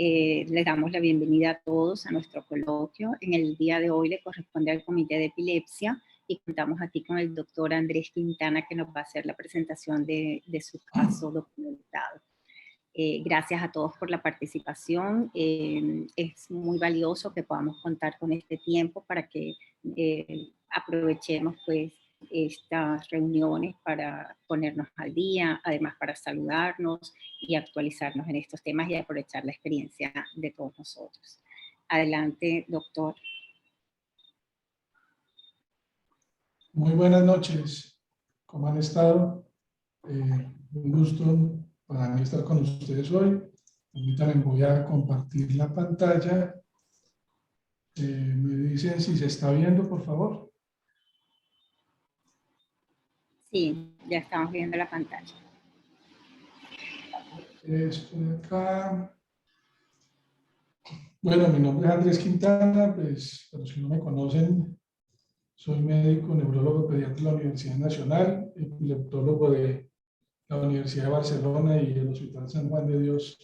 Les damos la bienvenida a todos a nuestro coloquio. En el día de hoy le corresponde al Comité de Epilepsia y contamos aquí con el doctor Andrés Quintana, que nos va a hacer la presentación de su caso documentado. Gracias a todos por la participación. Es muy valioso que podamos contar con este tiempo para que aprovechemos pues estas reuniones para ponernos al día, además para saludarnos y actualizarnos en estos temas y aprovechar la experiencia de todos nosotros. Adelante, doctor. Muy buenas noches. ¿Cómo han estado? Un gusto para mí estar con ustedes hoy. Permítanme, voy a compartir la pantalla. Me dicen si se está viendo, por favor. Sí, ya estamos viendo la pantalla. Esto de acá. Bueno, mi nombre es Andrés Quintana, pues para los que no me conocen, soy médico, neurólogo pediatra de la Universidad Nacional, epileptólogo de la Universidad de Barcelona y el Hospital San Juan de Dios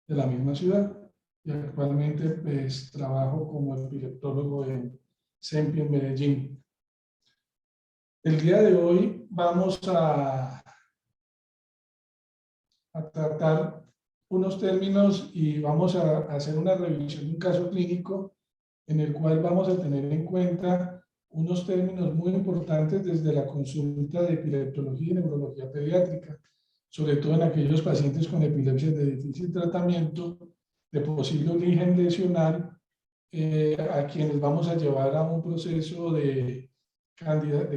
de la misma ciudad. Y actualmente pues trabajo como epileptólogo en CEMPI en Medellín. El día de hoy vamos a tratar unos términos y vamos a hacer una revisión de un caso clínico en el cual vamos a tener en cuenta unos términos muy importantes desde la consulta de epileptología y neurología pediátrica, sobre todo en aquellos pacientes con epilepsia de difícil tratamiento, de posible origen lesional, a quienes vamos a llevar a un proceso de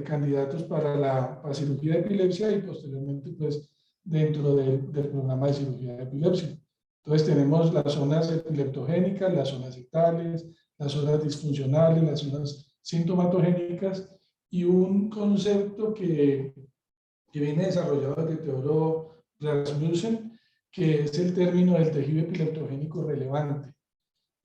candidatos para la cirugía de epilepsia y posteriormente pues dentro del programa de cirugía de epilepsia. Entonces tenemos las zonas epileptogénicas, las zonas ictales, las zonas disfuncionales, las zonas sintomatogénicas y un concepto que viene desarrollado desde Teodoro Rasmussen, que es el término del tejido epileptogénico relevante.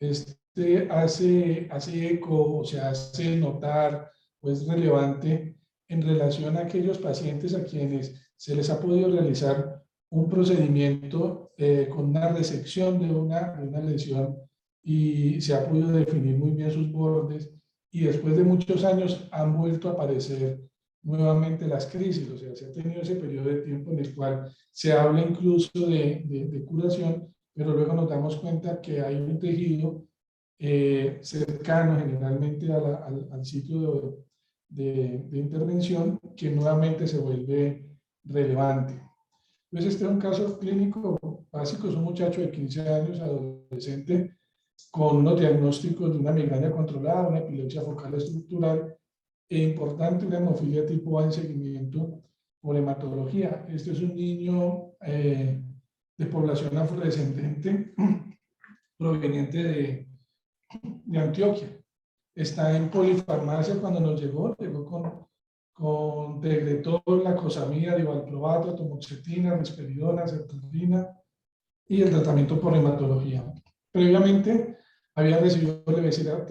Este hace eco o se hace notar o es relevante en relación a aquellos pacientes a quienes se les ha podido realizar un procedimiento con una resección de una lesión y se ha podido definir muy bien sus bordes y después de muchos años han vuelto a aparecer nuevamente las crisis, o sea, se ha tenido ese periodo de tiempo en el cual se habla incluso de curación, pero luego nos damos cuenta que hay un tejido cercano generalmente al sitio de intervención que nuevamente se vuelve relevante. Entonces este es un caso clínico básico, es un muchacho de 15 años, adolescente, con unos diagnósticos de una migraña controlada, una epilepsia focal estructural e importante, una hemofilia tipo A en seguimiento por hematología. Este es un niño de población afrodescendente proveniente de Antioquia. Está en polifarmacia cuando nos llegó con Tegretol, lacosamida, divalproato, atomoxetina, risperidona, sertralina y el tratamiento por hematología. Previamente había recibido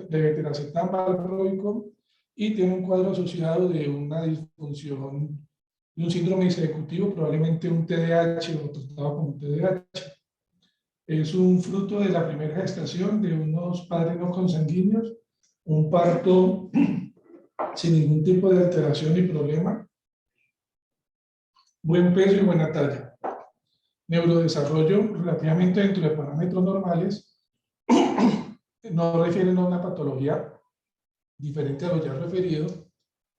levetiracetam, valproico y tiene un cuadro asociado de una disfunción, de un síndrome ejecutivo, probablemente un TDAH o tratado como un TDAH. Es un fruto de la primera gestación de unos padres no consanguíneos, un parto sin ningún tipo de alteración ni problema, buen peso y buena talla. Neurodesarrollo relativamente dentro de parámetros normales, no refieren a una patología diferente a lo ya referido.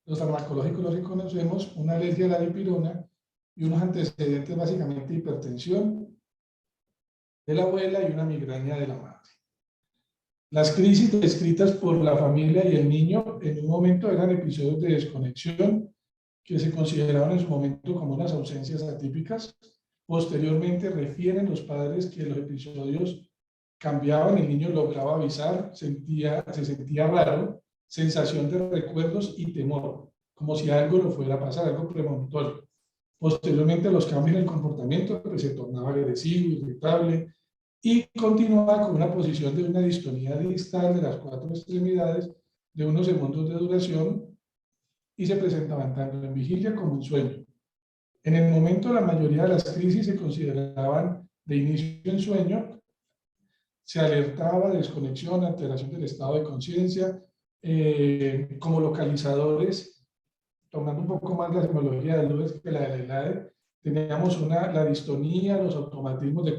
Los farmacológicos los reconocemos, una alergia a la dipirona y unos antecedentes básicamente de hipertensión de la abuela y una migraña de la madre. Las crisis descritas por la familia y el niño en un momento eran episodios de desconexión que se consideraban en su momento como unas ausencias atípicas. Posteriormente refieren los padres que los episodios cambiaban, el niño lograba avisar, se sentía raro, sensación de recuerdos y temor, como si algo lo fuera a pasar, algo premonitorio. Posteriormente los cambios en el comportamiento, pues se tornaba agresivo, irritable, y continuaba con una posición de una distonía distal de las 4 extremidades de unos segundos de duración y se presentaban tanto en vigilia como en sueño. En el momento la mayoría de las crisis se consideraban de inicio en sueño, se alertaba de desconexión, alteración del estado de conciencia, como localizadores, tomando un poco más la semiología de Lewis que la de Leilade, teníamos la distonía, los automatismos de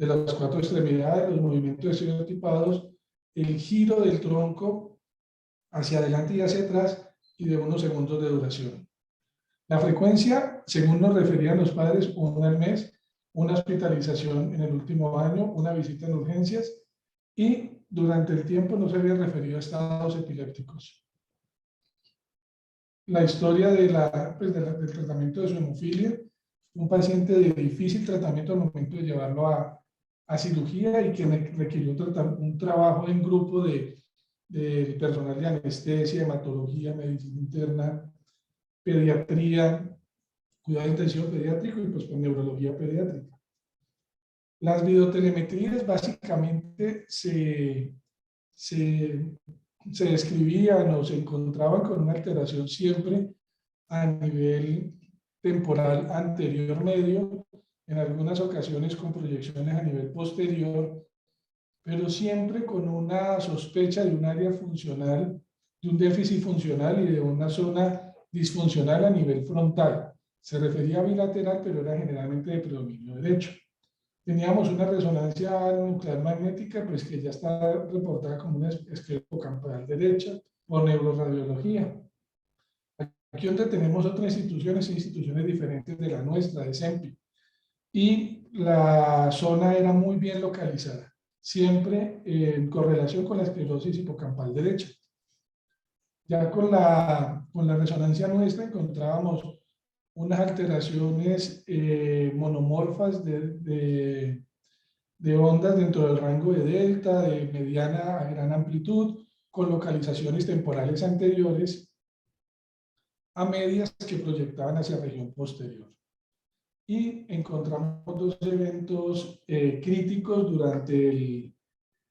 las cuatro extremidades, los movimientos estereotipados, el giro del tronco hacia adelante y hacia atrás y de unos segundos de duración. La frecuencia, según nos referían los padres, una al mes, una hospitalización en el último año, una visita en urgencias y durante el tiempo no se había referido a estados epilépticos. La historia del tratamiento de su hemofilia, un paciente de difícil tratamiento al momento de llevarlo a cirugía y que requirió un trabajo en grupo de personal de anestesia, hematología, medicina interna, pediatría, cuidado intensivo pediátrico y pues con neurología pediátrica. Las videotelemetrías básicamente se describían o se encontraban con una alteración siempre a nivel temporal anterior medio, en algunas ocasiones con proyecciones a nivel posterior, pero siempre con una sospecha de un área funcional, de un déficit funcional y de una zona disfuncional a nivel frontal. Se refería a bilateral, pero era generalmente de predominio derecho. Teníamos una resonancia nuclear magnética, pues que ya está reportada como una esqueleto campal derecha por neuroradiología. Aquí donde tenemos otras instituciones diferentes de la nuestra, de CEMPI, y la zona era muy bien localizada, siempre en correlación con la esclerosis hipocampal derecha. Ya con la resonancia nuestra encontrábamos unas alteraciones monomorfas de ondas dentro del rango de delta, de mediana a gran amplitud, con localizaciones temporales anteriores a medias que proyectaban hacia la región posterior. Y encontramos dos eventos críticos durante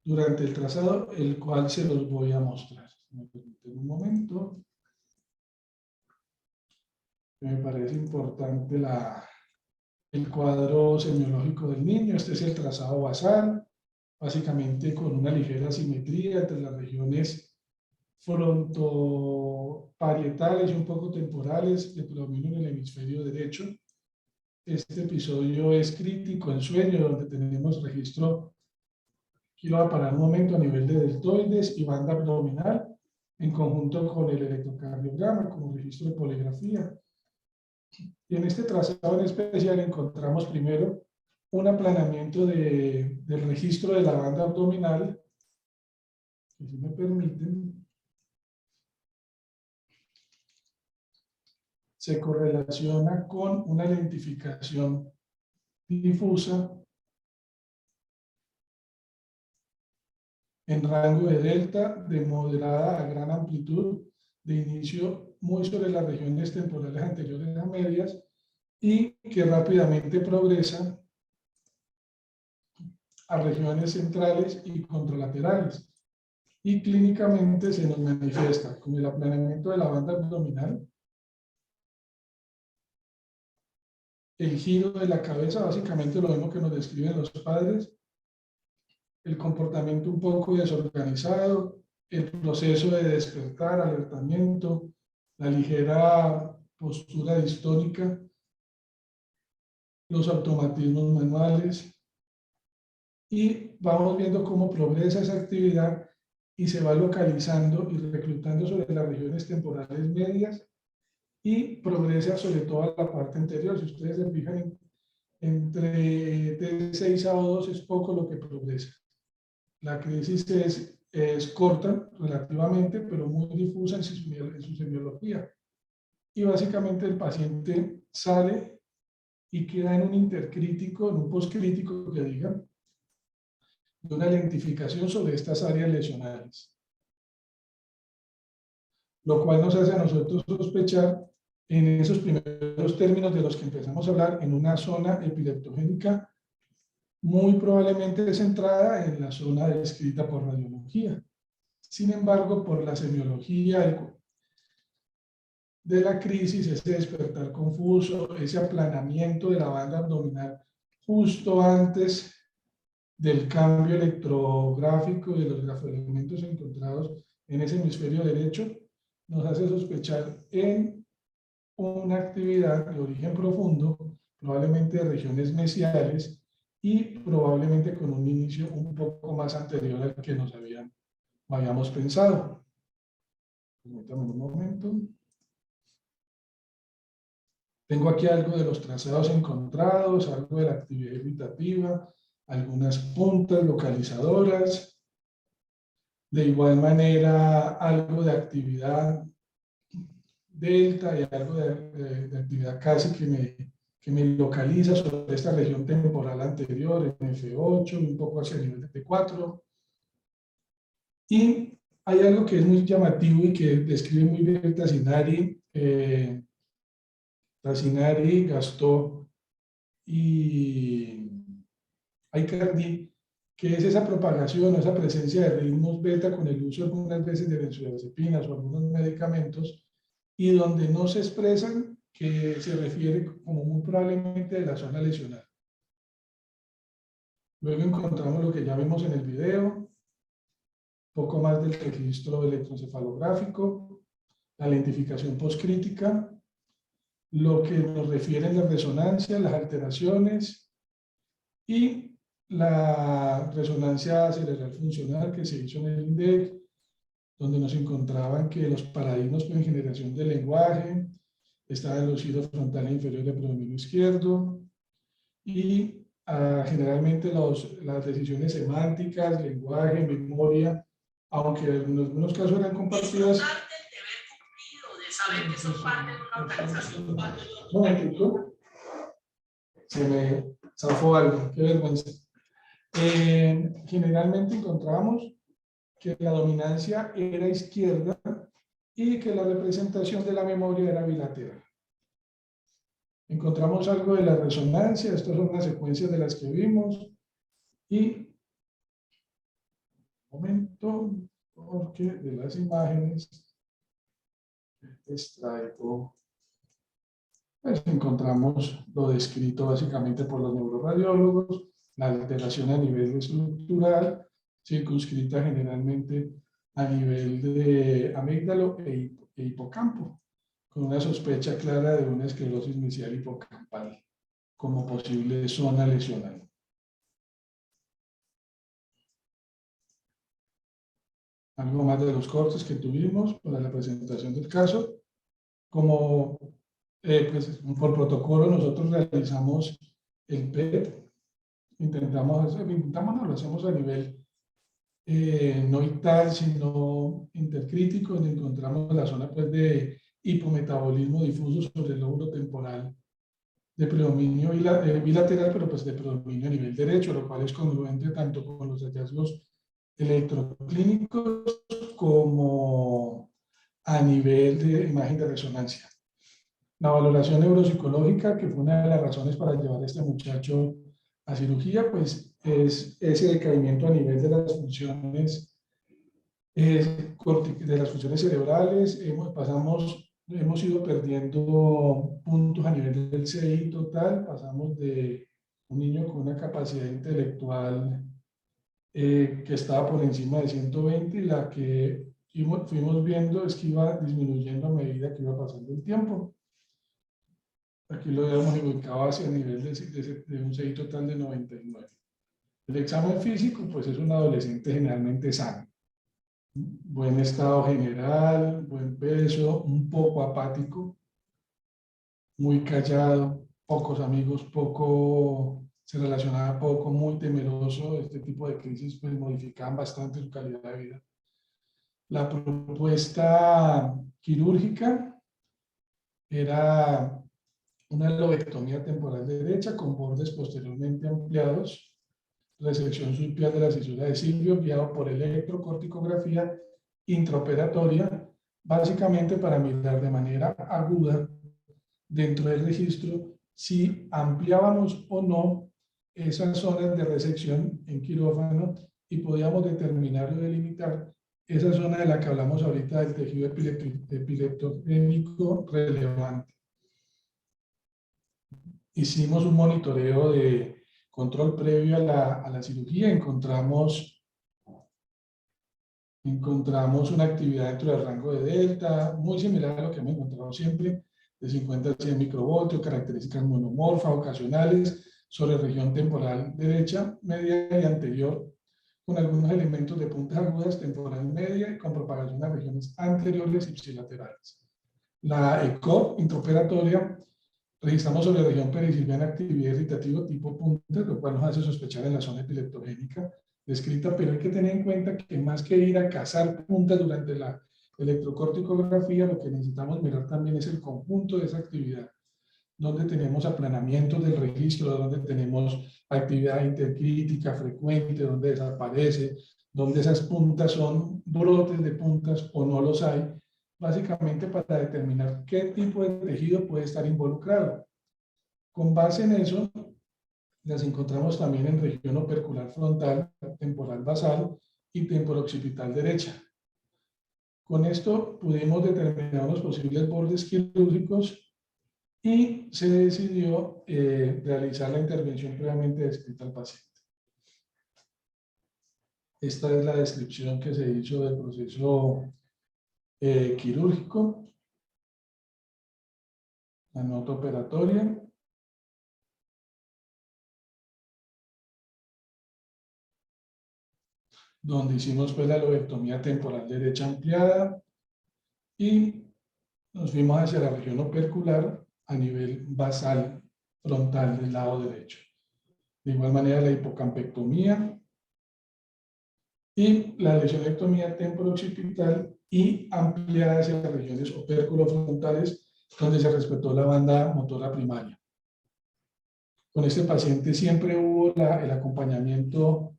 el trazado, el cual se los voy a mostrar. Me permiten un momento. Me parece importante el cuadro semiológico del niño. Este es el trazado basal, básicamente con una ligera simetría entre las regiones frontoparietales y un poco temporales de predominio en el hemisferio derecho. Este episodio es crítico en sueño, donde tenemos registro, aquí lo voy a parar un momento, a nivel de deltoides y banda abdominal, en conjunto con el electrocardiograma, como registro de poligrafía. Y en este trazado en especial encontramos primero un aplanamiento del registro de la banda abdominal, que si me permiten, se correlaciona con una lentificación difusa en rango de delta de moderada a gran amplitud, de inicio muy sobre las regiones temporales anteriores a medias y que rápidamente progresa a regiones centrales y contralaterales. Y clínicamente se nos manifiesta con el aplanamiento de la banda abdominal, el giro de la cabeza, básicamente lo mismo que nos describen los padres, el comportamiento un poco desorganizado, el proceso de despertar, alertamiento, la ligera postura distónica, los automatismos manuales, y vamos viendo cómo progresa esa actividad y se va localizando y reclutando sobre las regiones temporales medias y progresa sobre toda la parte anterior. Si ustedes se fijan, entre T6 a O2 es poco lo que progresa. La crisis es corta relativamente, pero muy difusa en su semiología. Y básicamente el paciente sale y queda en un intercrítico, en un postcrítico que digan, de una lentificación sobre estas áreas lesionales. Lo cual nos hace a nosotros sospechar en esos primeros términos de los que empezamos a hablar, en una zona epileptogénica muy probablemente centrada en la zona descrita por radiología. Sin embargo, por la semiología de la crisis, ese despertar confuso, ese aplanamiento de la banda abdominal justo antes del cambio electrográfico de los grafoelementos encontrados en ese hemisferio derecho nos hace sospechar en una actividad de origen profundo, probablemente de regiones mesiales y probablemente con un inicio un poco más anterior al que nos habíamos pensado. Permítame un momento. Tengo aquí algo de los trazados encontrados, algo de la actividad irritativa, algunas puntas localizadoras, de igual manera algo de actividad delta y algo de actividad casi que me localiza sobre esta región temporal anterior, en F8, un poco hacia el nivel de T4. Y hay algo que es muy llamativo y que describe muy bien Tassinari, Gastaud y Aicardi, que es esa propagación o esa presencia de ritmos beta con el uso algunas veces de benzodiazepinas o algunos medicamentos, y donde no se expresan, que se refiere como muy probablemente de la zona lesional. Luego encontramos lo que ya vimos en el video, poco más del registro electroencefalográfico, la lentificación postcrítica, lo que nos refieren las resonancias, las alteraciones y la resonancia cerebral funcional que se hizo en el INDEC, donde nos encontraban que los paradigmas en generación de lenguaje estaban en los hilos frontales inferiores de predominio izquierdo y generalmente las decisiones semánticas, lenguaje, memoria, aunque en algunos casos eran compartidas. Un momentito. Se me zafó algo, qué vergüenza. Generalmente encontramos que la dominancia era izquierda y que la representación de la memoria era bilateral. Encontramos algo de la resonancia, estas son las secuencias de las que vimos, y un momento, porque de las imágenes extraigo, pues encontramos lo descrito básicamente por los neuroradiólogos, la alteración a nivel estructural, circunscrita generalmente a nivel de amígdalo e hipocampo, con una sospecha clara de una esclerosis mesial hipocampal como posible zona lesional. Algo más de los cortes que tuvimos para la presentación del caso. Como pues, por protocolo nosotros realizamos el PET, no, lo hacemos a nivel no ictal, sino intercrítico, donde encontramos la zona pues, de hipometabolismo difuso sobre el lóbulo temporal de predominio bilateral, pero pues de predominio a nivel derecho, lo cual es congruente tanto con los hallazgos electroclínicos como a nivel de imagen de resonancia. La valoración neuropsicológica, que fue una de las razones para llevar a este muchacho a cirugía, pues es ese decaimiento a nivel de las funciones cerebrales. Hemos ido perdiendo puntos a nivel del CI total. Pasamos de un niño con una capacidad intelectual que estaba por encima de 120, y la que fuimos viendo es que iba disminuyendo a medida que iba pasando el tiempo. Aquí lo habíamos ubicado hacia el nivel de un CI total de 99. El examen físico, pues es un adolescente generalmente sano. Buen estado general, buen peso, un poco apático, muy callado, pocos amigos, se relacionaba poco, muy temeroso. Este tipo de crisis pues modificaban bastante su calidad de vida. La propuesta quirúrgica era una lobectomía temporal derecha con bordes posteriormente ampliados, resección subpial de la cisura de Silvio, guiado por electrocorticografía intraoperatoria, básicamente para mirar de manera aguda dentro del registro si ampliábamos o no esas zonas de resección en quirófano y podíamos determinar o delimitar esa zona de la que hablamos ahorita del tejido epileptogénico relevante. Hicimos un monitoreo de control previo a la cirugía, encontramos una actividad dentro del rango de delta, muy similar a lo que hemos encontrado siempre, de 50 a 100 microvoltios, características monomorfas, ocasionales, sobre región temporal derecha, media y anterior, con algunos elementos de puntas agudas, temporal media y con propagación a regiones anteriores y ipsilaterales. La ECO intraoperatoria, registramos sobre la región perisilviana actividad irritativa tipo punta, lo cual nos hace sospechar en la zona epileptogénica descrita, pero hay que tener en cuenta que más que ir a cazar puntas durante la electrocorticografía, lo que necesitamos mirar también es el conjunto de esa actividad, donde tenemos aplanamiento del registro, donde tenemos actividad intercrítica frecuente, donde desaparece, donde esas puntas son brotes de puntas o no los hay, básicamente para determinar qué tipo de tejido puede estar involucrado. Con base en eso, las encontramos también en región opercular frontal, temporal basal y temporoccipital derecha. Con esto pudimos determinar los posibles bordes quirúrgicos y se decidió realizar la intervención previamente descrita al paciente. Esta es la descripción que se hizo del proceso quirúrgico, la nota operatoria. Donde hicimos pues la lobectomía temporal derecha ampliada y nos fuimos hacia la región opercular a nivel basal frontal del lado derecho. De igual manera la hipocampectomía y la lesionectomía temporoccipital y ampliada hacia las regiones opérculo-frontales donde se respetó la banda motora primaria. Con este paciente siempre hubo el acompañamiento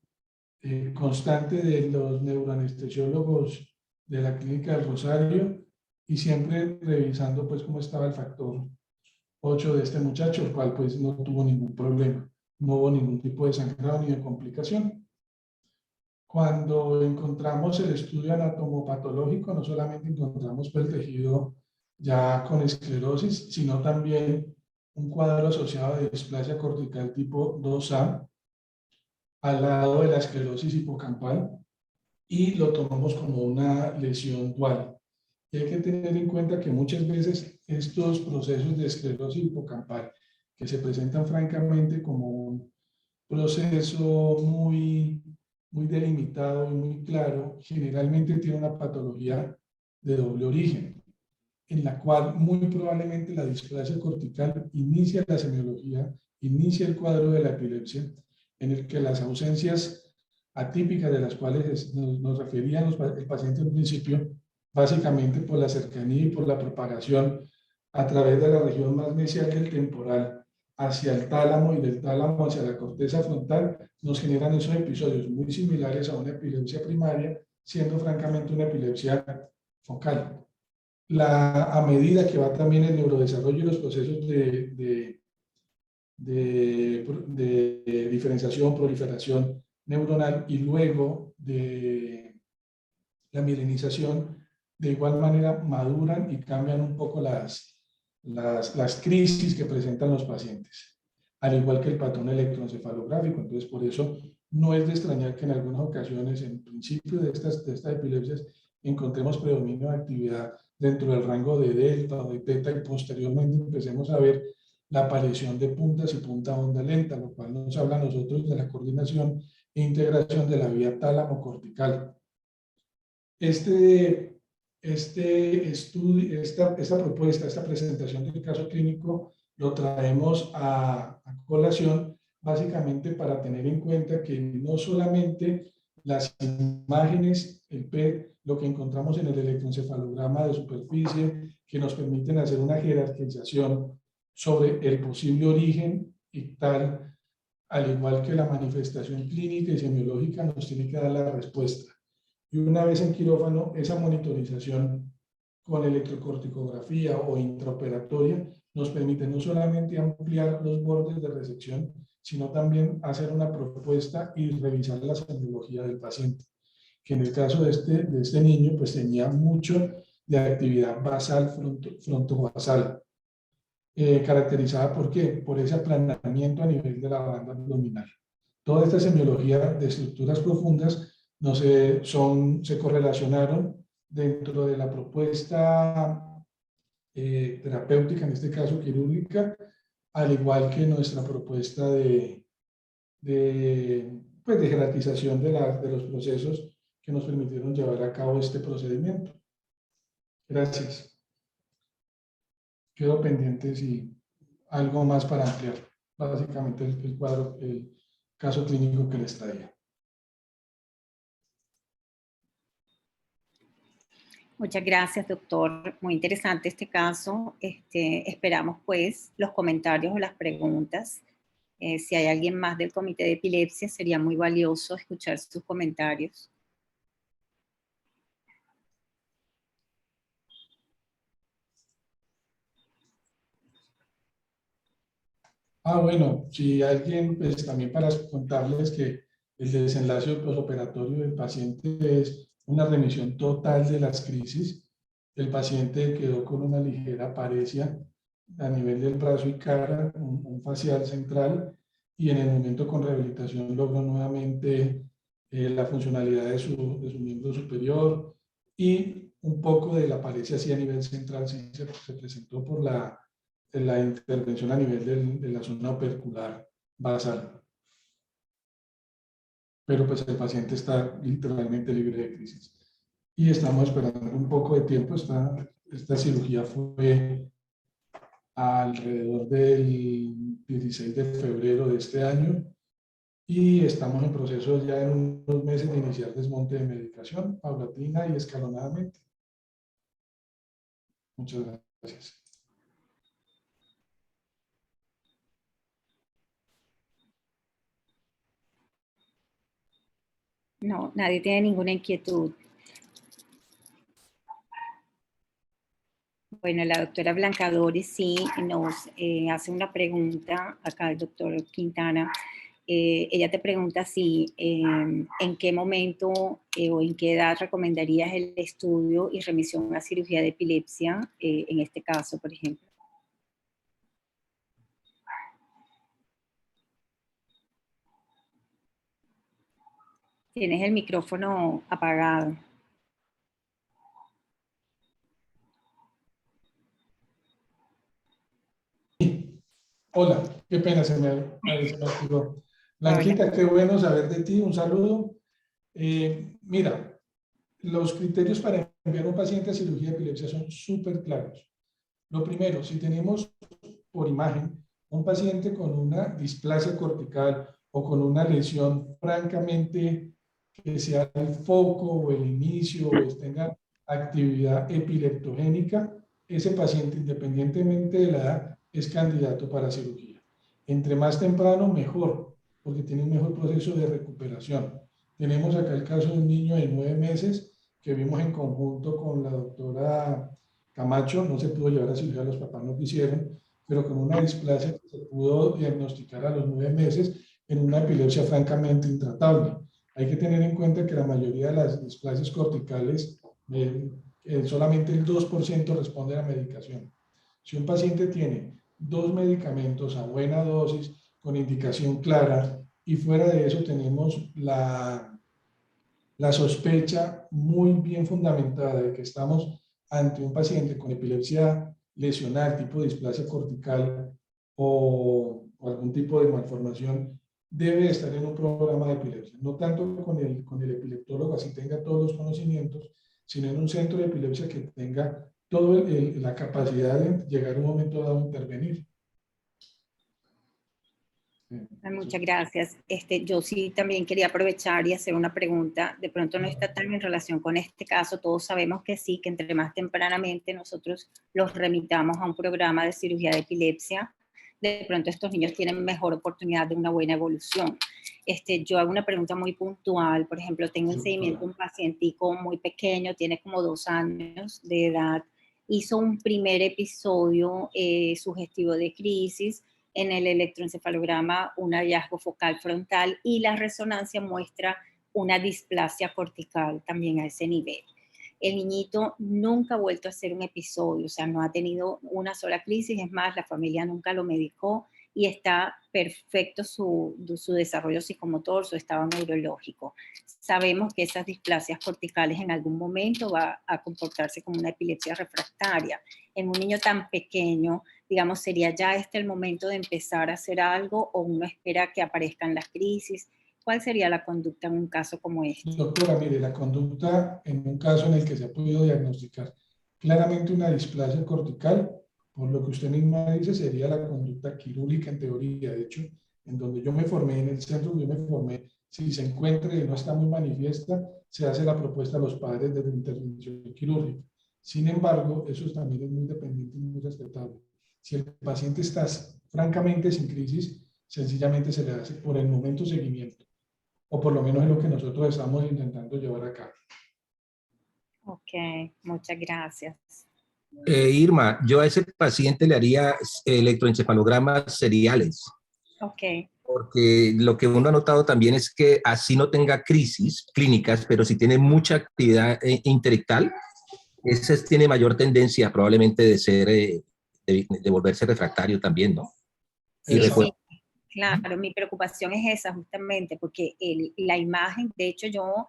constante de los neuroanestesiólogos de la Clínica del Rosario y siempre revisando pues cómo estaba el factor 8 de este muchacho, el cual pues no tuvo ningún problema, no hubo ningún tipo de sangrado ni de complicación. Cuando encontramos el estudio anatomopatológico, no solamente encontramos pues, el tejido ya con esclerosis, sino también un cuadro asociado de displasia cortical tipo 2A, al lado de la esclerosis hipocampal, y lo tomamos como una lesión dual. Y hay que tener en cuenta que muchas veces estos procesos de esclerosis hipocampal, que se presentan francamente como un proceso muy delimitado y muy claro, generalmente tiene una patología de doble origen, en la cual muy probablemente la displasia cortical inicia la semiología, inicia el cuadro de la epilepsia, en el que las ausencias atípicas de las cuales nos refería el paciente al principio, básicamente por la cercanía y por la propagación a través de la región más mesial del temporal hacia el tálamo y del tálamo hacia la corteza frontal, nos generan esos episodios muy similares a una epilepsia primaria, siendo francamente una epilepsia focal. A medida que va también el neurodesarrollo y los procesos de diferenciación, proliferación neuronal y luego de la mielinización, de igual manera maduran y cambian un poco las crisis que presentan los pacientes, al igual que el patrón electroencefalográfico. Entonces, por eso no es de extrañar que en algunas ocasiones, en principio de estas epilepsias, encontremos predominio de actividad dentro del rango de delta o de teta y posteriormente empecemos a ver la aparición de puntas y punta onda lenta, lo cual nos habla a nosotros de la coordinación e integración de la vía tálamo-cortical. Este estudio, esta propuesta, esta presentación del caso clínico, lo traemos a colación básicamente para tener en cuenta que no solamente las imágenes, el PET, lo que encontramos en el electroencefalograma de superficie, que nos permiten hacer una jerarquización sobre el posible origen ictal, al igual que la manifestación clínica y semiológica, nos tiene que dar la respuesta. Y una vez en quirófano, esa monitorización con electrocorticografía o intraoperatoria nos permite no solamente ampliar los bordes de resección, sino también hacer una propuesta y revisar la semiología del paciente, que en el caso de este niño pues tenía mucho de actividad basal, frontobasal. caracterizada ¿por qué? Por ese aplanamiento a nivel de la banda abdominal. Toda esta semiología de estructuras profundas se correlacionaron dentro de la propuesta terapéutica, en este caso quirúrgica, al igual que nuestra propuesta pues de jerarquización de los procesos que nos permitieron llevar a cabo este procedimiento. Gracias. Quedo pendiente si algo más para ampliar, básicamente el cuadro, el caso clínico que les traía. Muchas gracias, doctor. Muy interesante este caso. Esperamos, pues, los comentarios o las preguntas. Si hay alguien más del Comité de Epilepsia, sería muy valioso escuchar sus comentarios. Bueno, si alguien, pues también para contarles que el desenlace posoperatorio del paciente es una remisión total de las crisis. El paciente quedó con una ligera paresia a nivel del brazo y cara, un facial central, y en el momento con rehabilitación logró nuevamente la funcionalidad de su miembro superior, y un poco de la paresia así a nivel central sí se presentó por la intervención a nivel de la zona opercular basal. Pero pues el paciente está literalmente libre de crisis. Y estamos esperando un poco de tiempo. Esta cirugía fue alrededor del 16 de febrero de este año, y estamos en proceso ya en unos meses de iniciar desmonte de medicación, paulatina y escalonadamente. Muchas gracias. No, nadie tiene ninguna inquietud. Bueno, la doctora Blancadores sí nos hace una pregunta acá, el doctor Quintana. Ella te pregunta si en qué momento o en qué edad recomendarías el estudio y remisión a cirugía de epilepsia, en este caso, por ejemplo. Tienes el micrófono apagado. Hola, qué pena, se me activó. Blanquita, qué bueno saber de ti, un saludo. Mira, los criterios para enviar un paciente a cirugía de epilepsia son súper claros. Lo primero, si tenemos por imagen un paciente con una displasia cortical o con una lesión francamente que sea el foco o el inicio o tenga actividad epileptogénica, ese paciente, independientemente de la edad, es candidato para cirugía. Entre más temprano, mejor, porque tiene un mejor proceso de recuperación. Tenemos acá el caso de un niño de 9 meses que vimos en conjunto con la doctora Camacho. No se pudo llevar a cirugía, los papás no quisieron, pero con una displasia que se pudo diagnosticar a los 9 meses en una epilepsia francamente intratable. Hay que tener en cuenta que la mayoría de las displasias corticales, solamente el 2% responde a la medicación. Si un paciente tiene 2 medicamentos a buena dosis, con indicación clara, y fuera de eso tenemos la sospecha muy bien fundamentada de que estamos ante un paciente con epilepsia lesional, tipo displasia cortical o algún tipo de malformación, debe estar en un programa de epilepsia, no tanto con el epileptólogo, así tenga todos los conocimientos, sino en un centro de epilepsia que tenga toda la capacidad de llegar a un momento dado a intervenir. Muchas gracias. Yo sí también quería aprovechar y hacer una pregunta. De pronto no está tan en relación con este caso. Todos sabemos que sí, que entre más tempranamente nosotros los remitamos a un programa de cirugía de epilepsia, de pronto estos niños tienen mejor oportunidad de una buena evolución. Yo hago una pregunta muy puntual. Por ejemplo, tengo en seguimiento un pacientico muy pequeño, tiene como 2 años de edad. Hizo un primer episodio sugestivo de crisis. En el electroencefalograma un hallazgo focal frontal y la resonancia muestra una displasia cortical también a ese nivel. El niñito nunca ha vuelto a hacer un episodio, o sea, no ha tenido una sola crisis, es más, la familia nunca lo medicó y está perfecto su desarrollo psicomotor, su estado neurológico. Sabemos que esas displasias corticales en algún momento va a comportarse como una epilepsia refractaria. En un niño tan pequeño, digamos, ¿sería ya este el momento de empezar a hacer algo o uno espera que aparezcan las crisis? ¿Cuál sería la conducta en un caso como este? Doctora, mire, la conducta en un caso en el que se ha podido diagnosticar claramente una displasia cortical, por lo que usted misma dice, sería la conducta quirúrgica en teoría. De hecho, en donde yo me formé, en el centro donde yo me formé, si se encuentra y no está muy manifiesta, se hace la propuesta a los padres de la intervención quirúrgica. Sin embargo, eso también es muy dependiente y muy respetable. Si el paciente está francamente sin crisis, sencillamente se le hace por el momento seguimiento, o por lo menos es lo que nosotros estamos intentando llevar a cabo. Ok, muchas gracias. Irma, yo a ese paciente le haría electroencefalogramas seriales. Ok. Porque lo que uno ha notado también es que así no tenga crisis clínicas, pero si tiene mucha actividad intelectual, ese tiene mayor tendencia probablemente de ser, de volverse refractario también, ¿no? Sí, sí, claro, mi preocupación es esa justamente, porque la imagen, de hecho yo,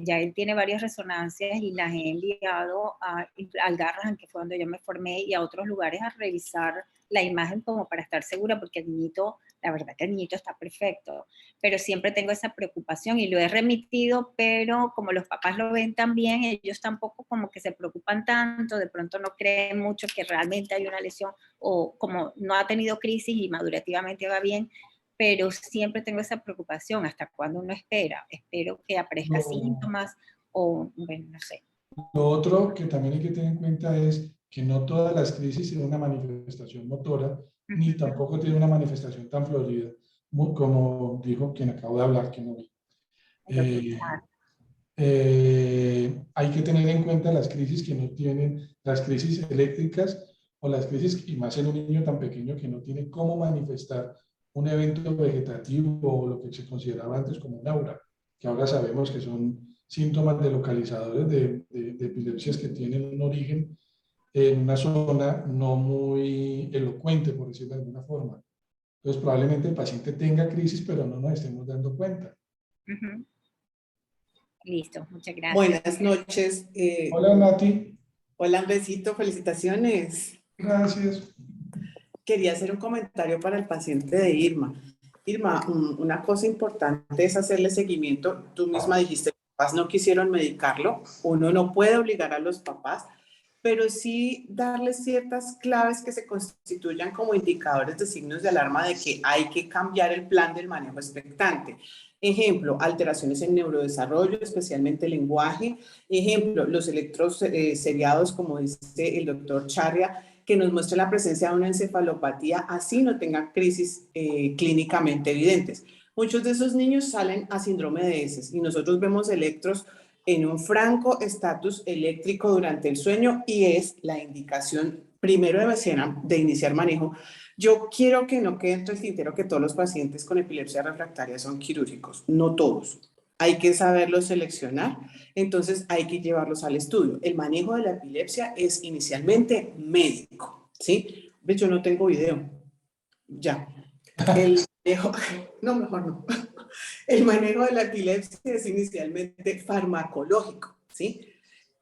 ya él tiene varias resonancias y las he enviado al Garrahan, que fue donde yo me formé, y a otros lugares a revisar la imagen como para estar segura, porque el niñito, la verdad que el niñito está perfecto, pero siempre tengo esa preocupación y lo he remitido, pero como los papás lo ven también, ellos tampoco como que se preocupan tanto, de pronto no creen mucho que realmente hay una lesión, o como no ha tenido crisis y madurativamente va bien, pero siempre tengo esa preocupación, ¿hasta cuándo uno espera? Espero que aparezcan síntomas o, bueno, no sé. Lo otro que también hay que tener en cuenta es que no todas las crisis tienen una manifestación motora, ni tampoco tienen una manifestación tan florida, como dijo quien acabo de hablar, que no vi. Hay que tener en cuenta las crisis que no tienen, las crisis eléctricas o las crisis, y más en un niño tan pequeño que no tiene cómo manifestar un evento vegetativo o lo que se consideraba antes como un aura, que ahora sabemos que son síntomas de localizadores de epilepsias que tienen un origen en una zona no muy elocuente, por decirlo de alguna forma. Entonces probablemente el paciente tenga crisis, pero no nos estemos dando cuenta. Listo, muchas gracias. Buenas noches. Hola, Nati. Hola, un besito, felicitaciones. Gracias. Quería hacer un comentario para el paciente de Irma. Irma, una cosa importante es hacerle seguimiento. Tú misma dijiste que los papás no quisieron medicarlo. Uno no puede obligar a los papás, pero sí darles ciertas claves que se constituyan como indicadores de signos de alarma de que hay que cambiar el plan del manejo expectante. Ejemplo, alteraciones en neurodesarrollo, especialmente lenguaje. Ejemplo, los electros seriados, como dice el doctor Charria, que nos muestra la presencia de una encefalopatía, así no tengan crisis clínicamente evidentes. Muchos de esos niños salen a síndrome de heces y nosotros vemos electros en un franco estatus eléctrico durante el sueño y es la indicación primero de iniciar manejo. Yo quiero que no quede entre el tintero que todos los pacientes con epilepsia refractaria son quirúrgicos, no todos. Hay que saberlos seleccionar, entonces hay que llevarlos al estudio. El manejo de la epilepsia es inicialmente médico, ¿sí? De hecho, no tengo video. Ya. El manejo, no, mejor no. El manejo de la epilepsia es inicialmente farmacológico, ¿sí?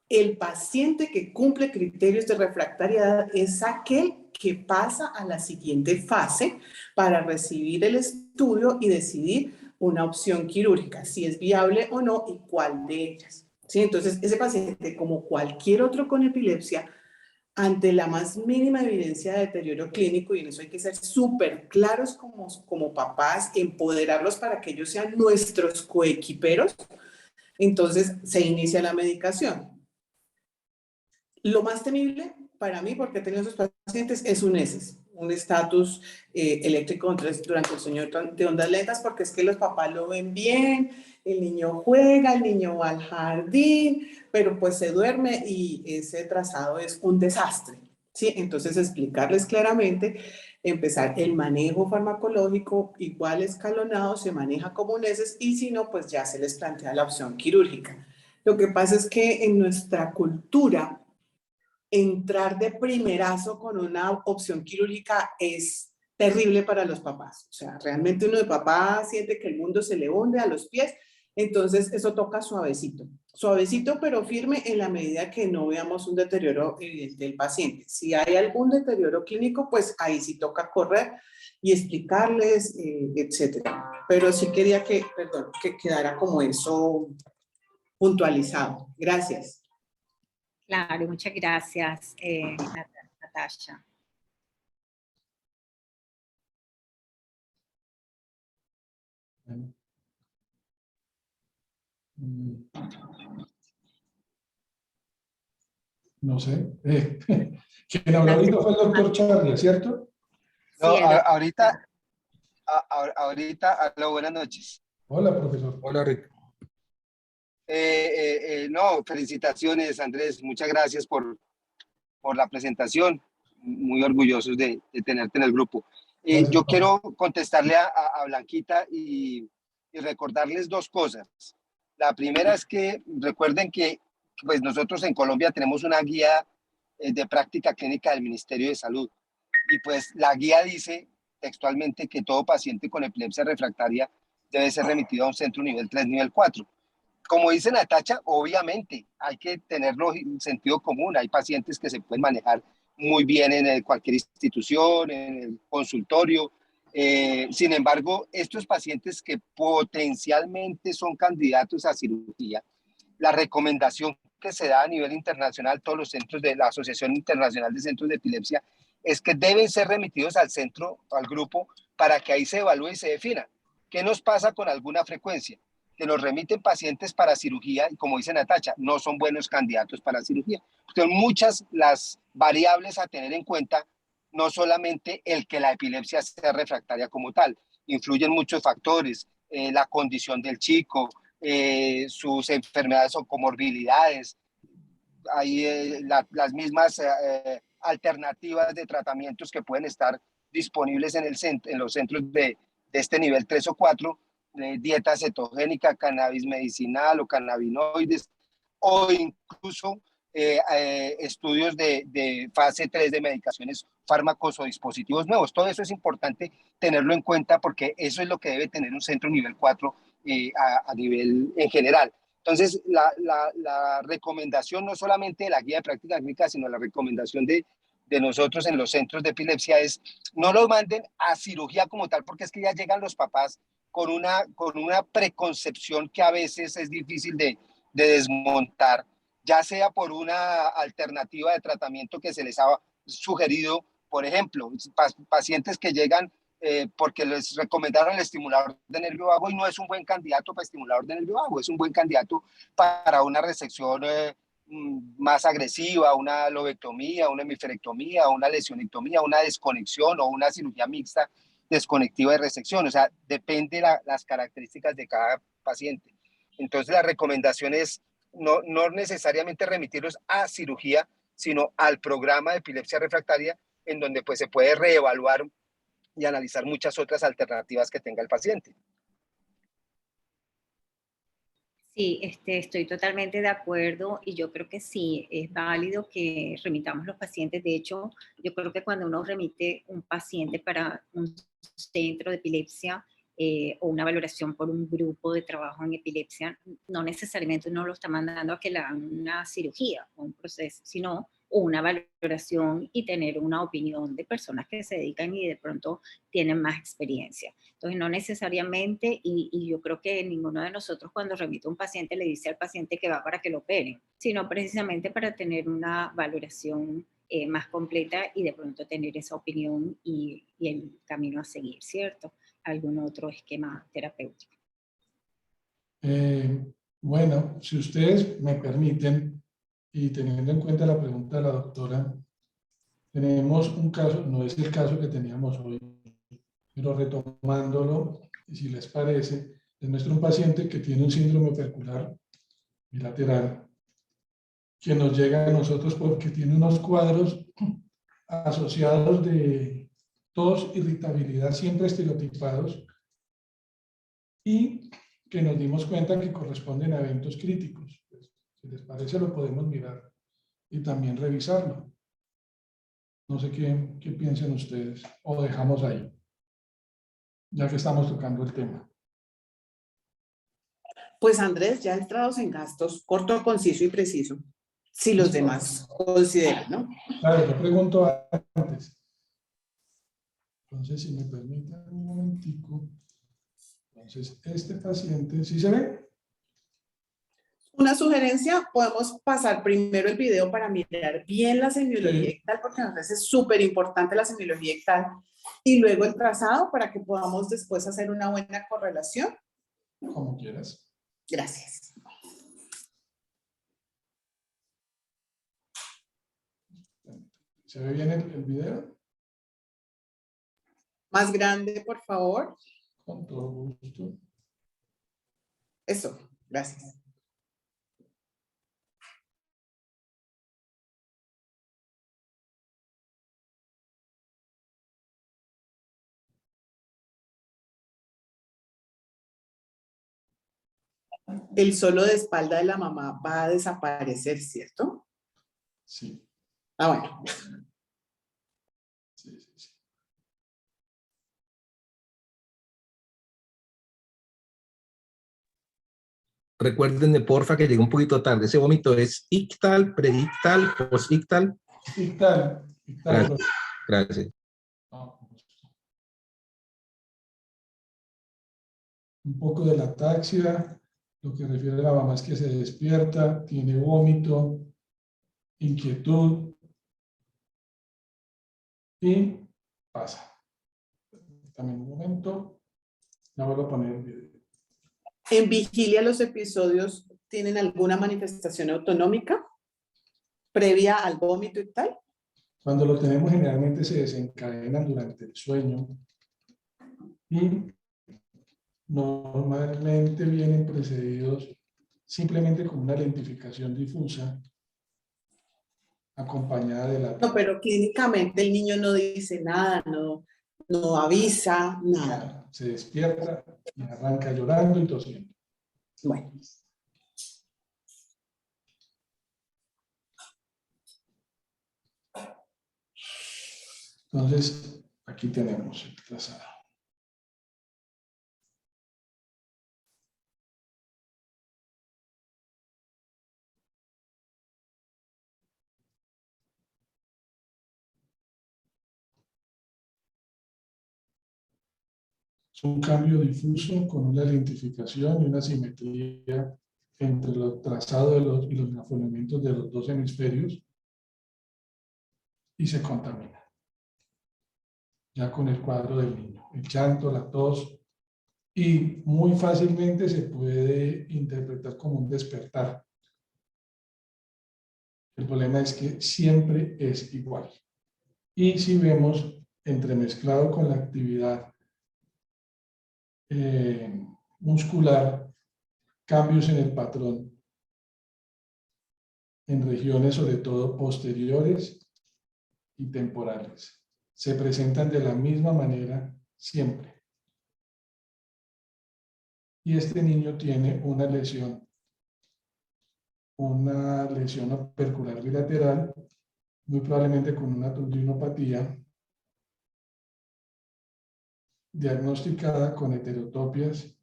El paciente que cumple criterios de refractariedad es aquel que pasa a la siguiente fase para recibir el estudio y decidir una opción quirúrgica, si es viable o no y cuál de ellas. ¿Sí? Entonces, ese paciente, como cualquier otro con epilepsia, ante la más mínima evidencia de deterioro clínico, y en eso hay que ser súper claros como papás, empoderarlos para que ellos sean nuestros coequiperos, entonces se inicia la medicación. Lo más temible para mí, porque he tenido esos pacientes, es un ESES, un estatus eléctrico durante el sueño de ondas lentas, porque es que los papás lo ven bien, el niño juega, el niño va al jardín, pero pues se duerme y ese trazado es un desastre, ¿sí? Entonces explicarles claramente, empezar el manejo farmacológico igual escalonado, se maneja como un ESES y si no, pues ya se les plantea la opción quirúrgica. Lo que pasa es que en nuestra cultura, entrar de primerazo con una opción quirúrgica es terrible para los papás. O sea, realmente uno de papá siente que el mundo se le hunde a los pies, entonces eso toca suavecito. Suavecito pero firme en la medida que no veamos un deterioro evidente del paciente. Si hay algún deterioro clínico, pues ahí sí toca correr y explicarles, etcétera. Pero sí quería que quedara como eso puntualizado. Gracias. Claro, muchas gracias, Natasha. No sé. Quien habló ahorita fue el doctor Charlia, ¿cierto? Sí, No, el doctor. ahorita, aló, buenas noches. Hola, profesor. Hola, Rick. No, felicitaciones, Andrés, muchas gracias por la presentación. Muy orgullosos de tenerte en el grupo. Gracias, Yo profe. quiero contestarle a Blanquita y recordarles dos cosas. La primera es que recuerden que pues nosotros en Colombia tenemos una guía de práctica clínica del Ministerio de Salud y pues la guía dice textualmente que todo paciente con epilepsia refractaria debe ser remitido a un centro nivel 3, nivel 4. Como dice Natacha, obviamente hay que tenerlo en sentido común. Hay pacientes que se pueden manejar muy bien en cualquier institución, en el consultorio. Sin embargo, estos pacientes que potencialmente son candidatos a cirugía, la recomendación que se da a nivel internacional, todos los centros de la Asociación Internacional de Centros de Epilepsia, es que deben ser remitidos al centro, al grupo, para que ahí se evalúe y se defina. ¿Qué nos pasa con alguna frecuencia? Que nos remiten pacientes para cirugía y, como dice Natacha, no son buenos candidatos para cirugía. Son muchas las variables a tener en cuenta, no solamente el que la epilepsia sea refractaria como tal, influyen muchos factores, la condición del chico, sus enfermedades o comorbilidades, hay las mismas alternativas de tratamientos que pueden estar disponibles en los centros de este nivel 3 o 4, dieta cetogénica, cannabis medicinal o cannabinoides, o incluso estudios de fase 3 de medicaciones, fármacos o dispositivos nuevos. Todo eso es importante tenerlo en cuenta porque eso es lo que debe tener un centro nivel 4 a nivel en general. Entonces, la recomendación no solamente de la guía de práctica clínica, sino la recomendación de nosotros en los centros de epilepsia es no lo manden a cirugía como tal, porque es que ya llegan los papás con una preconcepción que a veces es difícil de desmontar, ya sea por una alternativa de tratamiento que se les ha sugerido, por ejemplo, pacientes que llegan porque les recomendaron el estimulador de nervio vago y no es un buen candidato para estimulador de nervio vago, es un buen candidato para una resección más agresiva, una lobectomía, una hemisferectomía, una lesionectomía, una desconexión o una cirugía mixta desconectiva de resección. O sea, depende las características de cada paciente. Entonces, la recomendación es no necesariamente remitirlos a cirugía, sino al programa de epilepsia refractaria, en donde pues se puede reevaluar y analizar muchas otras alternativas que tenga el paciente. Sí, estoy totalmente de acuerdo y yo creo que sí, es válido que remitamos los pacientes. De hecho, yo creo que cuando uno remite un paciente para un centro de epilepsia o una valoración por un grupo de trabajo en epilepsia, no necesariamente uno lo está mandando a que le hagan una cirugía o un proceso, sino una valoración y tener una opinión de personas que se dedican y de pronto tienen más experiencia. Entonces, no necesariamente, y yo creo que ninguno de nosotros cuando remite a un paciente le dice al paciente que va para que lo operen, sino precisamente para tener una valoración más completa y de pronto tener esa opinión y el camino a seguir, ¿cierto? Algún otro esquema terapéutico. Bueno, si ustedes me permiten, y teniendo en cuenta la pregunta de la doctora, tenemos un caso, no es el caso que teníamos hoy, pero retomándolo, si les parece, es nuestro un paciente que tiene un síndrome opercular bilateral, que nos llega a nosotros porque tiene unos cuadros asociados de tos, irritabilidad, siempre estereotipados, y que nos dimos cuenta que corresponden a eventos críticos. Si les parece, lo podemos mirar y también revisarlo. No sé qué piensen ustedes, o dejamos ahí, ya que estamos tocando el tema. Pues Andrés, ya entrados en gastos, corto, conciso y preciso, si los Listo. demás consideran, ¿no? Claro, yo pregunto antes. Entonces, si me permiten un momentico. Entonces, este paciente, ¿sí se ve? Una sugerencia, podemos pasar primero el video para mirar bien la semiología ictal, porque nos parece súper importante la semiología ictal, y luego el trazado para que podamos después hacer una buena correlación. Como quieras. Gracias. ¿Se ve bien el video? Más grande, por favor. Con todo gusto. Eso, gracias. El solo de espalda de la mamá va a desaparecer, ¿cierto? Sí. Ah, bueno. Sí, sí, sí. Recuérdenme, porfa, que llegué un poquito tarde. Ese vómito es ictal, preictal, posictal. Ictal. Gracias. Gracias. Un poco de la ataxia, lo que refiere a la mamá es que se despierta, tiene vómito, inquietud y pasa. También un momento, ya vuelvo a poner el video. ¿En vigilia los episodios tienen alguna manifestación autonómica previa al vómito y tal? Cuando lo tenemos, generalmente se desencadenan durante el sueño y normalmente vienen precedidos simplemente con una lentificación difusa acompañada de la... No, pero clínicamente el niño no dice nada, no avisa, nada. Se despierta y arranca llorando y tosiendo. Bueno. Entonces, aquí tenemos el trazado. Es un cambio difuso con una lentificación y una simetría entre el trazado y los morfologamientos de los dos hemisferios y se contamina. Ya con el cuadro del niño, el llanto, la tos, y muy fácilmente se puede interpretar como un despertar. El problema es que siempre es igual. Y si vemos entremezclado con la actividad muscular, cambios en el patrón, en regiones sobre todo posteriores y temporales. Se presentan de la misma manera siempre. Y este niño tiene una lesión opercular bilateral, muy probablemente con una tendinopatía, diagnosticada con heterotopias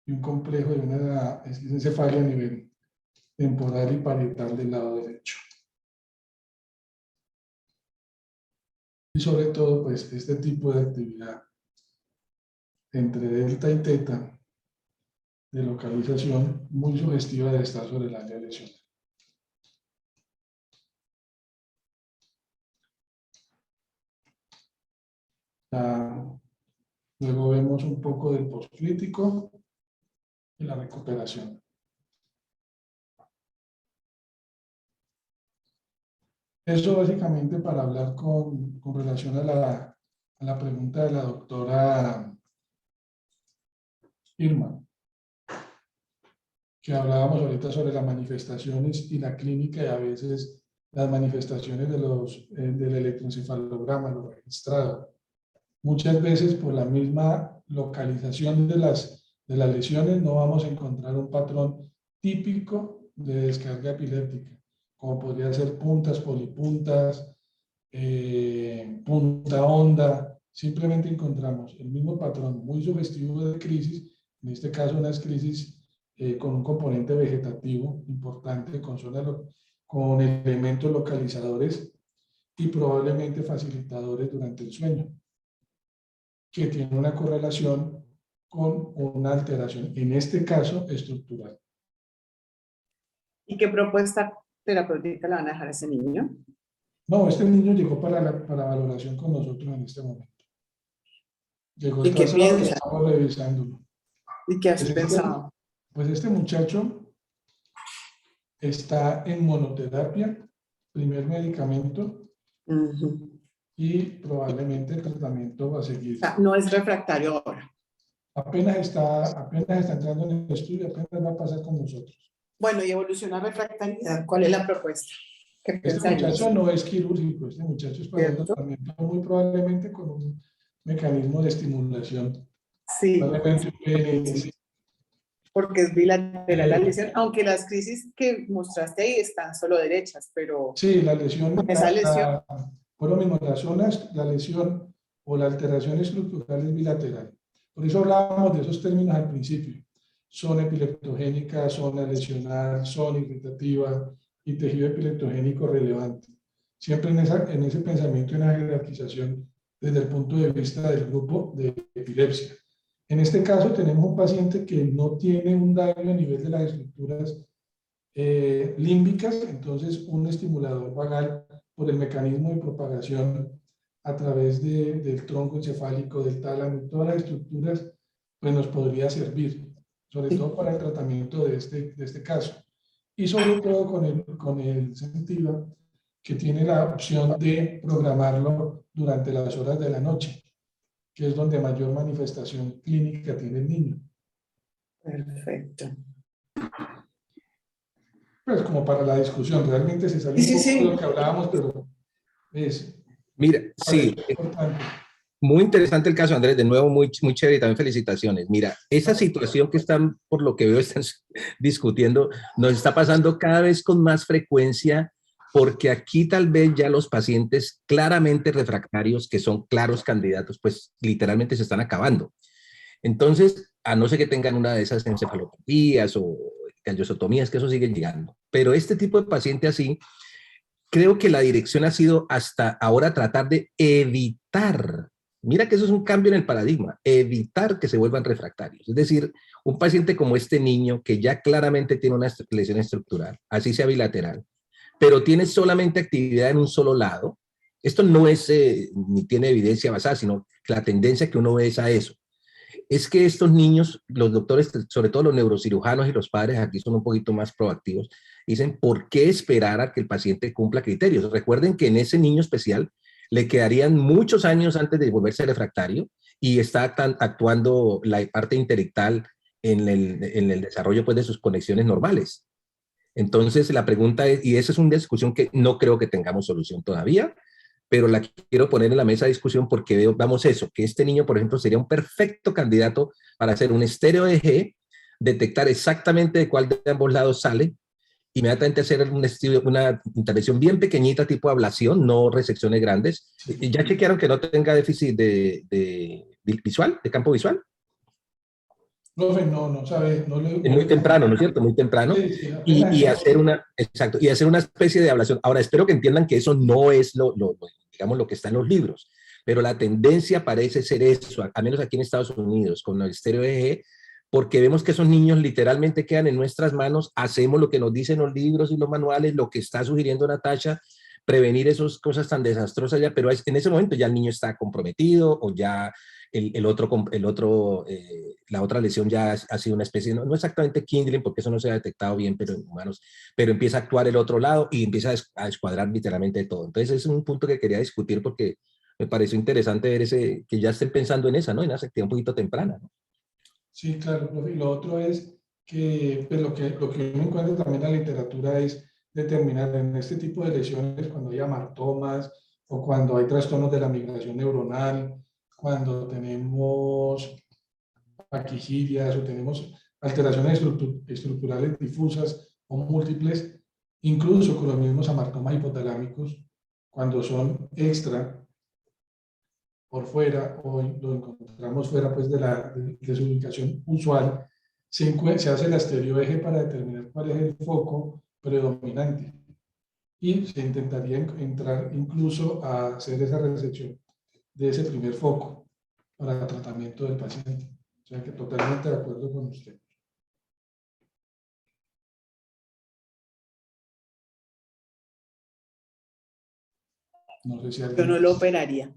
y un complejo de una esquistocefalia a nivel temporal y parietal del lado derecho. Y sobre todo, pues, este tipo de actividad entre delta y teta de localización muy sugestiva de estar sobre el área lesional. Luego vemos un poco del postclítico y la recuperación. Eso básicamente para hablar con relación a la pregunta de la doctora Irma, que hablábamos ahorita sobre las manifestaciones y la clínica y a veces las manifestaciones del electroencefalograma, lo registrado. Muchas veces por la misma localización de las lesiones no vamos a encontrar un patrón típico de descarga epiléptica, como podría ser puntas, polipuntas, punta honda. Simplemente encontramos el mismo patrón muy sugestivo de crisis, en este caso unas crisis con un componente vegetativo importante, con elementos localizadores y probablemente facilitadores durante el sueño, que tiene una correlación con una alteración, en este caso estructural. ¿Y qué propuesta terapéutica le van a dejar a ese niño? No, este niño llegó para valoración con nosotros en este momento. Llegó ¿Y qué atrasado y piensa? estamos revisándolo. ¿Y qué has Pues pensado? pues este muchacho está en monoterapia, primer medicamento, y probablemente el tratamiento va a seguir. O sea, no es refractario ahora. Apenas está entrando en el estudio, apenas va a pasar con nosotros. Bueno, y evolución a refractariedad, ¿cuál es la propuesta? ¿Qué Este pensarías? muchacho no es quirúrgico, este muchacho es para un ¿Cierto? tratamiento muy probablemente con un mecanismo de estimulación. Sí, Probablemente un PNS. porque es bilateral la lesión, aunque las crisis que mostraste ahí están solo derechas, pero Sí, la lesión, esa lesión, por lo mismo, la lesión o la alteración estructural es bilateral. Por eso hablábamos de esos términos al principio. Zona epileptogénica, zona lesional, zona irritativa y tejido epileptogénico relevante. Siempre en ese pensamiento, en la jerarquización desde el punto de vista del grupo de epilepsia. En este caso tenemos un paciente que no tiene un daño a nivel de las estructuras límbicas, entonces un estimulador vagal por el mecanismo de propagación a través del tronco encefálico, del tálamo y todas las estructuras, pues nos podría servir, sobre todo para el tratamiento de este caso. Y sobre todo con el sentido que tiene la opción de programarlo durante las horas de la noche, que es donde mayor manifestación clínica tiene el niño. perfecto. Pues como para la discusión, realmente se sale un poco de lo que hablábamos, pero es Mira, sí, importante. muy interesante el caso, Andrés, de nuevo muy, muy chévere y también felicitaciones. Mira, esa situación que están, por lo que veo, están discutiendo, nos está pasando cada vez con más frecuencia, porque aquí tal vez ya los pacientes claramente refractarios, que son claros candidatos, pues literalmente se están acabando. Entonces, a no ser que tengan una de esas encefalopatías o angiosotomías, que eso sigue llegando. Pero este tipo de paciente así, creo que la dirección ha sido hasta ahora tratar de evitar, mira que eso es un cambio en el paradigma, evitar que se vuelvan refractarios. Es decir, un paciente como este niño que ya claramente tiene una lesión estructural, así sea bilateral, pero tiene solamente actividad en un solo lado, esto no es ni tiene evidencia basada, sino que la tendencia que uno ve es a eso. Es que estos niños, los doctores, sobre todo los neurocirujanos y los padres aquí son un poquito más proactivos, dicen, ¿por qué esperar a que el paciente cumpla criterios? Recuerden que en ese niño especial le quedarían muchos años antes de volverse refractario y está actuando la parte intelectual en el desarrollo pues, de sus conexiones normales. Entonces la pregunta es, y esa es una discusión que no creo que tengamos solución todavía, pero la quiero poner en la mesa de discusión porque vamos eso, que este niño, por ejemplo, sería un perfecto candidato para hacer un estéreo EG, detectar exactamente de cuál de ambos lados sale, inmediatamente hacer un estudio, una intervención bien pequeñita, tipo ablación, no resecciones grandes. Y ya chequearon que no tenga déficit de visual, de campo visual. Profe, no sabe, no le... Es muy temprano, ¿no es cierto? Muy temprano. Sí, sí, Y hacer una, exacto, y hacer una especie de ablación. Ahora, espero que entiendan que eso no es digamos, lo que está en los libros, pero la tendencia parece ser eso, a menos aquí en Estados Unidos, con el estéreo EEG, porque vemos que esos niños literalmente quedan en nuestras manos, hacemos lo que nos dicen los libros y los manuales, lo que está sugiriendo Natasha, prevenir esas cosas tan desastrosas ya, pero en ese momento ya el niño está comprometido o ya la otra lesión ya ha sido una especie, no exactamente kindling, porque eso no se ha detectado bien, pero en humanos, pero empieza a actuar el otro lado y empieza a escuadrar literalmente todo. Entonces es un punto que quería discutir porque me pareció interesante ver que ya estén pensando en esa, ¿no? En esa actividad un poquito temprana, ¿no? Sí, claro, profe. Y lo otro es que, pues, lo que uno encuentra también en la literatura es determinar en este tipo de lesiones, cuando hay amartomas o cuando hay trastornos de la migración neuronal, cuando tenemos paquigirias o tenemos alteraciones estructurales difusas o múltiples, incluso con los mismos hamartomas hipotalámicos, cuando son extra por fuera o lo encontramos fuera pues, de su ubicación usual, se hace el estereoeje para determinar cuál es el foco predominante y se intentaría entrar incluso a hacer esa resección de ese primer foco para el tratamiento del paciente. O sea que totalmente de acuerdo con usted. No sé si Yo alguien... no lo operaría.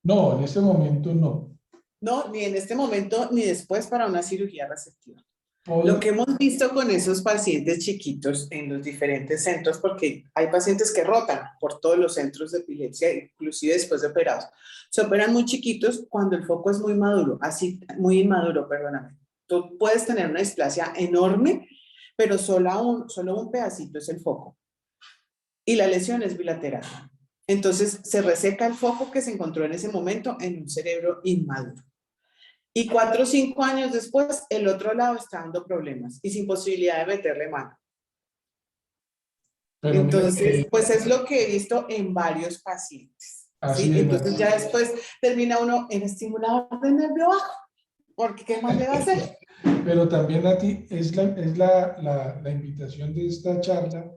No, en este momento no. No, ni en este momento ni después para una cirugía resectiva. Por... Lo que hemos visto con esos pacientes chiquitos en los diferentes centros, porque hay pacientes que rotan por todos los centros de epilepsia, inclusive después de operados. Se operan muy chiquitos cuando el foco es muy maduro, así, muy inmaduro, perdóname. Tú puedes tener una displasia enorme, pero solo un pedacito es el foco. Y la lesión es bilateral. Entonces se reseca el foco que se encontró en ese momento en un cerebro inmaduro. Y 4 o 5 años después, el otro lado está dando problemas y sin posibilidad de meterle mano. Pero entonces, pues es lo que he visto en varios pacientes. ¿Sí? Entonces ya después termina uno en estimulador de nervio bajo, porque ¿qué más le va a hacer? Pero también a ti es la invitación de esta charla,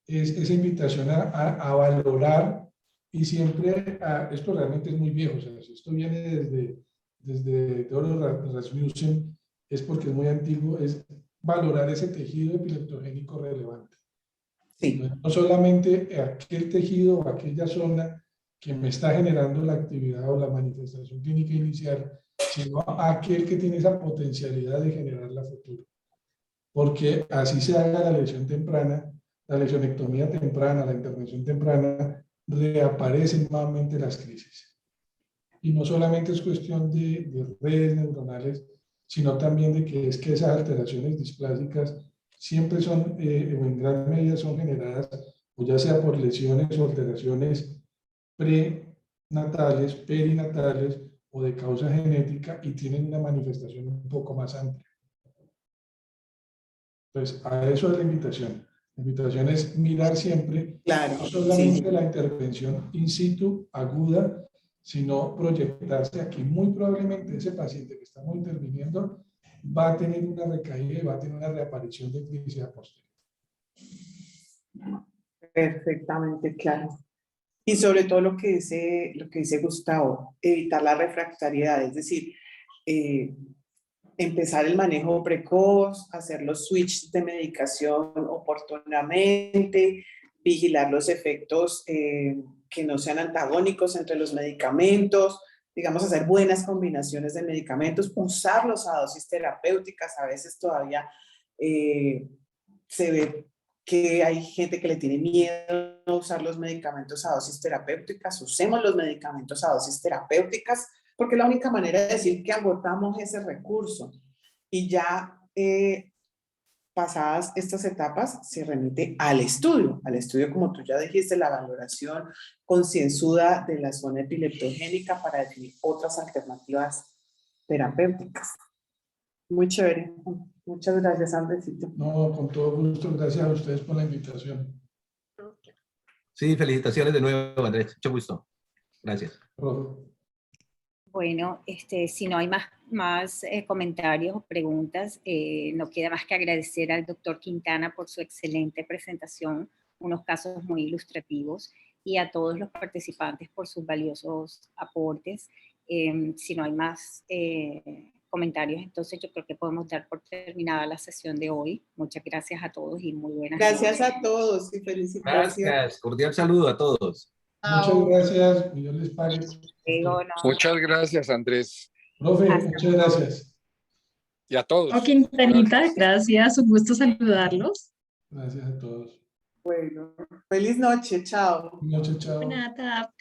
es esa invitación a valorar y siempre, esto realmente es muy viejo, o sea, si esto viene desde Theodore Rasmussen, es porque es muy antiguo, es valorar ese tejido epileptogénico relevante. Sí. No solamente aquel tejido o aquella zona que me está generando la actividad o la manifestación clínica inicial, sino aquel que tiene esa potencialidad de generar la futura. Porque así se haga la lesión temprana, la lesionectomía temprana, la intervención temprana, reaparecen nuevamente las crisis. Y no solamente es cuestión de redes neuronales, sino también de que es que esas alteraciones displásicas siempre son, o en gran medida son generadas, o ya sea por lesiones o alteraciones prenatales, perinatales o de causa genética y tienen una manifestación un poco más amplia. Entonces, a eso es la invitación. La invitación es mirar siempre, claro, no solamente sí. la intervención in situ aguda, sino proyectarse aquí. Muy probablemente ese paciente que estamos interviniendo va a tener una recaída y va a tener una reaparición de crisis posterior. Perfectamente claro. Y sobre todo lo que dice Gustavo, evitar la refractariedad, es decir, empezar el manejo precoz, hacer los switches de medicación oportunamente, vigilar los efectos que no sean antagónicos entre los medicamentos, digamos, hacer buenas combinaciones de medicamentos, usarlos a dosis terapéuticas. A veces todavía se ve que hay gente que le tiene miedo a usar los medicamentos a dosis terapéuticas. Usemos los medicamentos a dosis terapéuticas, porque es la única manera de decir que agotamos ese recurso. Y ya pasadas estas etapas, se remite al estudio, como tú ya dijiste, la valoración concienzuda de la zona epileptogénica para definir otras alternativas terapéuticas. Muy chévere. Muchas gracias, Andresito. No, con todo gusto. Gracias a ustedes por la invitación. Sí, felicitaciones de nuevo, Andrés. Mucho gusto. Gracias. Bueno, si no hay más comentarios o preguntas, no queda más que agradecer al doctor Quintana por su excelente presentación, unos casos muy ilustrativos, y a todos los participantes por sus valiosos aportes. Si no hay más comentarios, entonces yo creo que podemos dar por terminada la sesión de hoy. Muchas gracias a todos y muy buenas noches. Gracias a todos y felicitaciones. Gracias. Cordial saludo a todos. Muchas gracias. Dios les pague. Muchas gracias, Andrés. Profe, muchas gracias. Y a todos. Quintanita, gracias. Un gusto saludarlos. Gracias a todos. Bueno, feliz noche. Chao. Buenas noches, chao. Buena tarde.